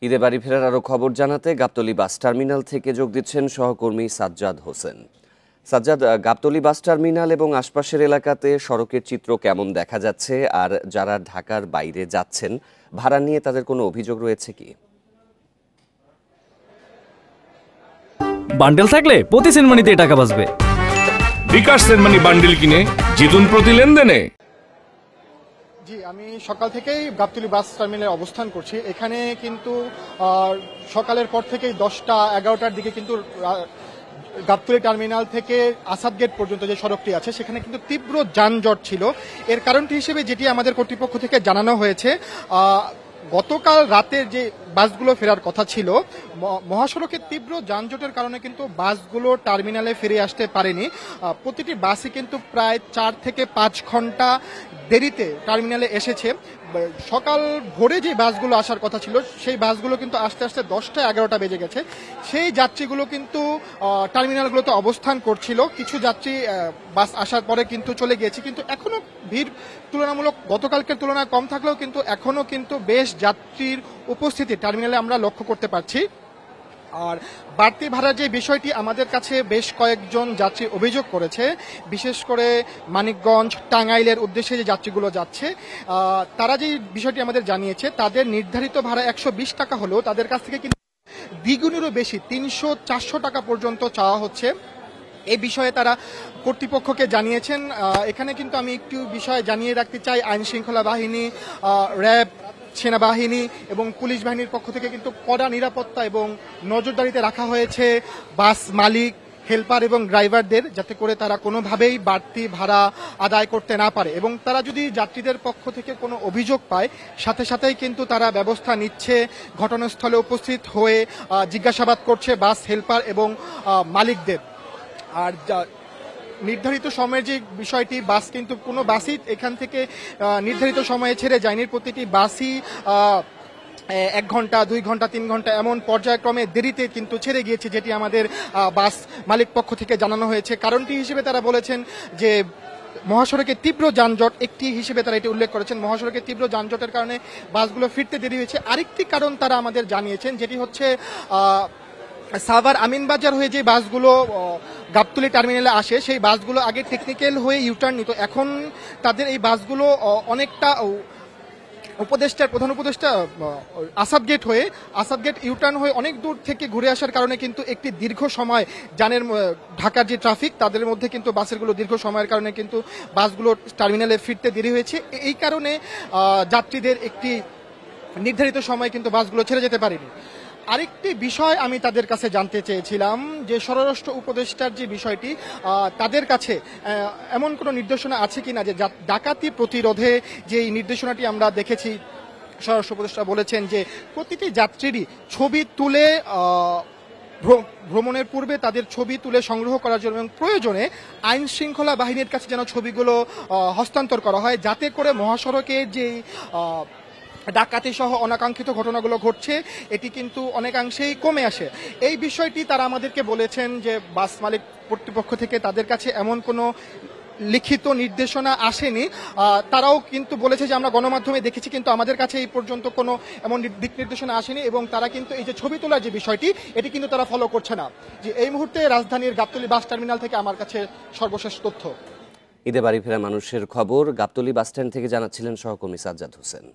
ঈদে বাড়ি ফেরার আরও খবর জানাতে গাবতলী বাস টার্মিনাল থেকে যোগ দিচ্ছেন সহকর্মী সাজ্জাদ হোসেন। সাজ্জাদ, গাবতলী বাস টার্মিনাল এবং আশপাশের এলাকাতে সড়কের চিত্র কেমন দেখা যাচ্ছে, আর যারা ঢাকার বাইরে যাচ্ছেন ভাড়া নিয়ে তাদের কোনো অভিযোগ রয়েছে কি? বান্ডেল থাকলে প্রতি সেনমানিতে টাকা বাঁচবে। বিকাশ সেনমানি বান্ডেল কিনে জিতুন প্রতি লেনদেনে। জি, আমি সকাল থেকেই গাবতলী বাস টার্মিনালে অবস্থান করছি। এখানে কিন্তু সকালের পর থেকেই 10টা-11টার দিকে কিন্তু গাবতলী টার্মিনাল থেকে আসাদ গেট পর্যন্ত যে সড়কটি আছে সেখানে কিন্তু তীব্র যানজট ছিল। এর কারণটি হিসেবে যেটি আমাদের কর্তৃপক্ষ থেকে জানানো হয়েছে, গতকাল রাতের যে বাসগুলো ফেরার কথা ছিল, মহাসড়কের তীব্র যানজটের কারণে কিন্তু বাসগুলো টার্মিনালে ফিরে আসতে পারেনি। প্রতিটি বাসই কিন্তু প্রায় 4 থেকে 5 ঘন্টা দেরিতে টার্মিনালে এসেছে। সকাল ভোরে যে বাসগুলো আসার কথা ছিল সেই বাসগুলো কিন্তু আস্তে আস্তে 10টা-11টা বেজে গেছে। সেই যাত্রীগুলো কিন্তু টার্মিনালগুলোতে অবস্থান করছিল। কিছু যাত্রী বাস আসার পরে কিন্তু চলে গিয়েছে, কিন্তু এখনো ভিড় তুলনামূলক গতকালকের তুলনায় কম থাকলেও কিন্তু এখনো কিন্তু বেশ যাত্রীর উপস্থিতি টার্মিনালে আমরা লক্ষ্য করতে পারছি। আর বাড়তি ভাড়ার যে বিষয়টি আমাদের কাছে বেশ কয়েকজন যাত্রী অভিযোগ করেছে, বিশেষ করে মানিকগঞ্জ, টাঙ্গাইলের উদ্দেশ্যে যে যাত্রীগুলো যাচ্ছে, তারা যে বিষয়টি আমাদের জানিয়েছে, তাদের নির্ধারিত ভাড়া 120 টাকা হলেও তাদের কাছ থেকে কিন্তু দ্বিগুণেরও বেশি 300-400 টাকা পর্যন্ত চাওয়া হচ্ছে। এই বিষয়ে তারা কর্তৃপক্ষকে জানিয়েছেন। এখানে কিন্তু আমি একটু বিষয় জানিয়ে রাখতে চাই, আইন শৃঙ্খলা বাহিনী, র্যাব, সেনাবাহিনী এবং পুলিশ বাহিনীর পক্ষ থেকে কিন্তু কড়া নিরাপত্তা এবং নজরদারিতে রাখা হয়েছে বাস মালিক, হেল্পার এবং ড্রাইভারদের, যাতে করে তারা কোনোভাবেই বাড়তি ভাড়া আদায় করতে না পারে। এবং তারা যদি যাত্রীদের পক্ষ থেকে কোনো অভিযোগ পায়, সাথে সাথেই কিন্তু তারা ব্যবস্থা নিচ্ছে, ঘটনাস্থলে উপস্থিত হয়ে জিজ্ঞাসাবাদ করছে বাস হেল্পার এবং মালিকদের। আর নির্ধারিত সময়ের যে বিষয়টি, বাস কিন্তু কোনো বাসই এখান থেকে নির্ধারিত সময়ে ছেড়ে যায়নি। প্রতিটি বাসই 1 ঘন্টা, 2 ঘন্টা, 3 ঘন্টা এমন পর্যায়ক্রমে দেরিতে কিন্তু ছেড়ে গিয়েছে, যেটি আমাদের বাস মালিক পক্ষ থেকে জানানো হয়েছে। কারণটি হিসেবে তারা বলেছেন যে মহাসড়কে তীব্র যানজট একটি হিসেবে তারা এটি উল্লেখ করেছেন। মহাসড়কে তীব্র যানজটের কারণে বাসগুলো ফিরতে দেরি হয়েছে। আরেকটি কারণ তারা আমাদের জানিয়েছেন, যেটি হচ্ছে সাভার আমিনবাজার হয়ে যে বাসগুলো গাবতলী টার্মিনালে আসে, সেই বাসগুলো আগে টেকনিক্যাল হয়ে ইউটার্ন নিত। এখন তাদের এই বাসগুলো অনেকটা প্রধান উপদেষ্টা আসাদ গেট ইউটার্ন হয়ে অনেক দূর থেকে ঘুরে আসার কারণে কিন্তু একটি দীর্ঘ সময় ঢাকার যে ট্রাফিক, তাদের মধ্যে কিন্তু বাসেরগুলো দীর্ঘ সময়ের কারণে কিন্তু বাসগুলো টার্মিনালে ফিরতে দেরি হয়েছে। এই কারণে যাত্রীদের একটি নির্ধারিত সময় কিন্তু বাসগুলো ছেড়ে যেতে পারেনি। আরেকটি বিষয় আমি তাদের কাছে জানতে চেয়েছিলাম যে স্বরাষ্ট্র উপদেষ্টার যে বিষয়টি, তাদের কাছে এমন কোনো নির্দেশনা আছে কিনা যে ডাকাতি প্রতিরোধে যে নির্দেশনাটি আমরা দেখেছি, স্বরাষ্ট্র উপদেষ্টা বলেছেন যে প্রতিটি যাত্রীরই ছবি তুলে ভ্রমণের পূর্বে তাদের ছবি তুলে সংগ্রহ করার জন্য এবং প্রয়োজনে আইন শৃঙ্খলা বাহিনীর কাছে যেন ছবিগুলো হস্তান্তর করা হয়, যাতে করে মহাসড়কের যে ডাকাতি সহ অনাকাঙ্ক্ষিত ঘটনাগুলো ঘটছে এটি কিন্তু অনেকাংশেই কমে আসে। এই বিষয়টি তারা আমাদেরকে বলেছেন যে বাস মালিক কর্তৃপক্ষ থেকে তাদের কাছে এমন কোনো লিখিত নির্দেশনা আসেনি। তারাও কিন্তু বলেছে যে আমরা গণমাধ্যমে দেখেছি, কিন্তু আমাদের কাছে এই পর্যন্ত কোনো এমন দিক নির্দেশনা আসেনি, এবং তারা কিন্তু এই যে ছবি তোলার যে বিষয়টি, এটি কিন্তু তারা ফলো করছে না। যে এই মুহূর্তে রাজধানীর গাবতলী বাস টার্মিনাল থেকে আমার কাছে সর্বশেষ তথ্য। ঈদে বাড়ি ফেরা মানুষের খবর গাবতলী বাস স্ট্যান্ড থেকে জানাচ্ছিলেন সহকর্মী সাজ্জাদ হোসেন।